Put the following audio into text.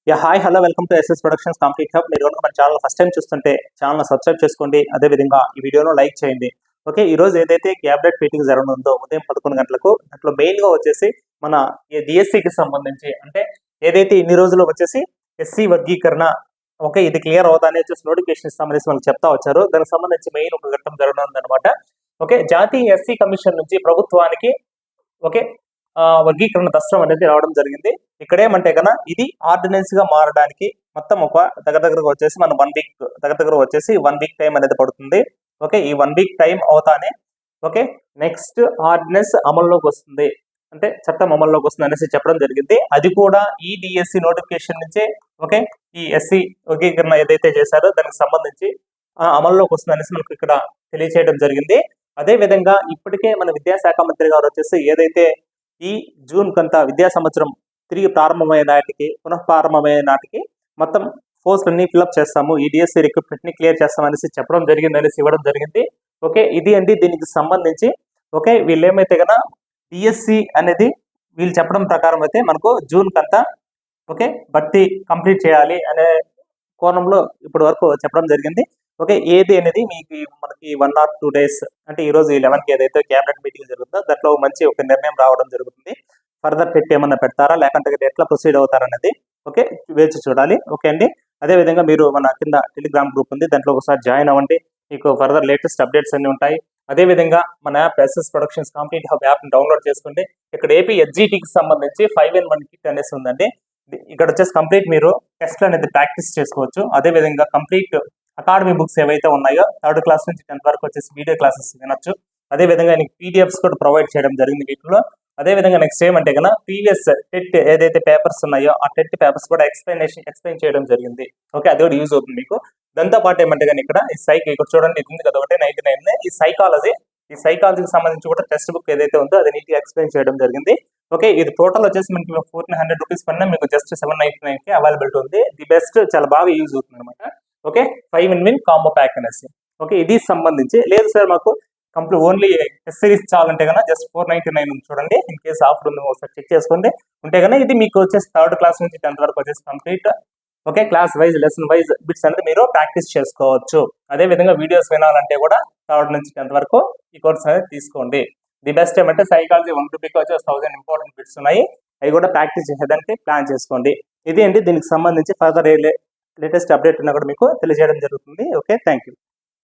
Hi hello welcome to SS productions complete hub. మీరు కనుక మన ఛానల్ ఫస్ట్ టైం చూస్తుంటే ఛానల్ సబ్స్క్రైబ్ చేసుకోండి. అదేవిధంగా ఈ వీడియోను లైక్ చేయండి. ఓకే, ఈ రోజు ఏదైతే క్యాబినెట్ మీటింగ్ జరగనుందో ఉదయం 11 గంటలకు, దాంట్లో మెయిన్గా వచ్చేసి మన డిఎస్సికి సంబంధించి, అంటే ఏదైతే ఇన్ని రోజులు వచ్చేసి ఎస్సీ వర్గీకరణ, ఓకే ఇది క్లియర్ అవుతానే వచ్చేసి నోటిఫికేషన్ ఇస్తామనేసి మనకు చెప్తా వచ్చారు. దానికి సంబంధించి మెయిన్ ఒక ఘట్టం జరగనుంది అనమాట. ఓకే, జాతీయ ఎస్సీ కమిషన్ నుంచి ప్రభుత్వానికి ఓకే వర్గీకరణ దస్త్రం అనేది రావడం జరిగింది. ఇక్కడేమంటే కన్నా ఇది ఆర్డినెన్స్ గా మారడానికి మొత్తం ఒక దగ్గరకు వచ్చేసి మనం 1 వీక్ దగ్గర వచ్చేసి 1 వీక్ టైం అనేది పడుతుంది. ఓకే, ఈ 1 వీక్ టైం అవుతానే ఓకే నెక్స్ట్ ఆర్డినెన్స్ అమల్లోకి వస్తుంది, అంటే చట్టం అమల్లోకి వస్తుంది అనేసి చెప్పడం జరిగింది. అది కూడా ఈ డిఎస్సి నోటిఫికేషన్ నుంచే ఓకే ఈ ఎస్సీ వర్గీకరణ ఏదైతే చేశారో దానికి సంబంధించి అమల్లోకి వస్తుంది అనేసి మనకు ఇక్కడ తెలియచేయడం జరిగింది. అదే విధంగా ఇప్పటికే మన విద్యాశాఖ మంత్రి గారు వచ్చేసి ఏదైతే ఈ జూన్ కంతా విద్యా సంవత్సరం తిరిగి ప్రారంభమైన నాటికి పునఃప్రారంభమైన నాటికి మొత్తం పోస్టులన్నీ ఫిల్అప్ చేస్తాము, ఈ డిఎస్సి రిక్రూట్మెంట్ ని క్లియర్ చేస్తామనేసి చెప్పడం జరిగింది, అనేసి ఇవ్వడం జరిగింది. ఓకే, ఇది అండి దీనికి సంబంధించి. ఓకే, వీళ్ళు ఏమైతే కన్నా డిఎస్సి అనేది వీళ్ళు చెప్పడం ప్రకారం అయితే మనకు జూన్ కంతా ఓకే భర్తీ కంప్లీట్ చేయాలి అనే కోణంలో ఇప్పటి వరకు చెప్పడం జరిగింది. ఓకే, ఏది అనేది మీకు మనకి 1 or 2 days, అంటే ఈ రోజు 11కి ఏదైతే క్యాబినెట్ మీటింగ్ జరుగుతుందో దాంట్లో మంచి ఒక నిర్ణయం రావడం జరుగుతుంది. ఫర్దర్ టెట్ ఏమన్నా పెడతారా లేకంటే ఎట్లా ప్రొసీడ్ అవుతారనేది ఓకే వేచి చూడాలి. ఓకే అండి, అదే విధంగా మీరు మన కింద టెలిగ్రామ్ గ్రూప్ ఉంది, దాంట్లో ఒకసారి జాయిన్ అవ్వండి. మీకు ఫర్దర్ లేటెస్ట్ అప్డేట్స్ అన్ని ఉంటాయి. అదే విధంగా మన app SS productions complete hub app download చేసుకోండి. ఇక్కడ ఏపీ హెచ్జిటికి సంబంధించి 5-in-1 కిట్ అనేసి ఉందండి. ఇక్కడ వచ్చేసి కంప్లీట్ మీరు టెస్ట్ అనేది ప్రాక్టీస్ చేసుకోవచ్చు. అదే విధంగా కంప్లీట్ అకాడమీ బుక్స్ ఏవైతే ఉన్నాయో 3rd క్లాస్ నుంచి 10th వరకు వచ్చేసి వీడియో క్లాసెస్ వినొచ్చు. అదే విధంగా నీకు పీడిఎఫ్స్ కూడా ప్రొవైడ్ చేయడం జరిగింది వీటిలో. అదే విధంగా నెక్స్ట్ ఏమంటే కన్నా ప్రీవియస్ టెట్ ఏదైతే పేపర్స్ ఉన్నాయో ఆ టెట్ పేపర్స్ కూడా ఎక్స్ప్లెయిన్ చేయడం జరిగింది. ఓకే, అది కూడా యూజ్ అవుతుంది మీకు. దాంతో పాటు ఏమంటే కానీ ఇక్కడ ఈ ఇక్కడ చూడండి, ఇది ఉంది కదా ఒకటి 99 ఈ సైకాలజీకి సంబంధించి కూడా టెక్స్ట్ బుక్ ఏదైతే ఉందో అది నీట్గా ఎక్స్ప్లెయిన్ చేయడం జరిగింది. ఓకే, ఇది టోటల్ వచ్చేసి మనకి 1400 రూపీస్ పైన మీకు జస్ట్ 799కి అవైలబిలిటీ ఉంది. ది బెస్ట్, చాలా బాగా యూజ్ అవుతుంది అనమాట. ఓకే, 5-in-1 కాంబో ప్యాక్ అనేసి. ఓకే, ఇది సంబంధించి లేదు సార్ మాకు కంప్లీట్ ఓన్లీ ఎస్ సిరీస్ చాలంటే కన్నా జస్ట్ 499 ఉంది చూడండి. ఇన్ కేసు ఆఫర్ ఉంది ఒకసారి చెక్ చేసుకోండి. ఉంటే కన్నా ఇది మీకు వచ్చేసి 3rd క్లాస్ నుంచి 10th వరకు వచ్చేసి complete okay class wise lesson wise bits అనేది మీరు ప్రాక్టీస్ చేసుకోవచ్చు. అదే విధంగా వీడియోస్ వినాలంటే కూడా 3rd నుంచి 10th వరకు ఈ కోర్స్ అనేది తీసుకోండి. ది బెస్ట్ ఏమంటే సైకాలజీ 1 రూపీకి వచ్చేసి 1000 ఇంపార్టెంట్ బిట్స్ ఉన్నాయి, అవి కూడా ప్రాక్టీస్ చేసేదానికి ప్లాన్ చేసుకోండి. ఇది అండి దీనికి సంబంధించి ఫర్దర్ లేటెస్ట్ అప్డేట్ ఉన్నా కూడా మీకు తెలియజేయడం జరుగుతుంది. Okay, thank you.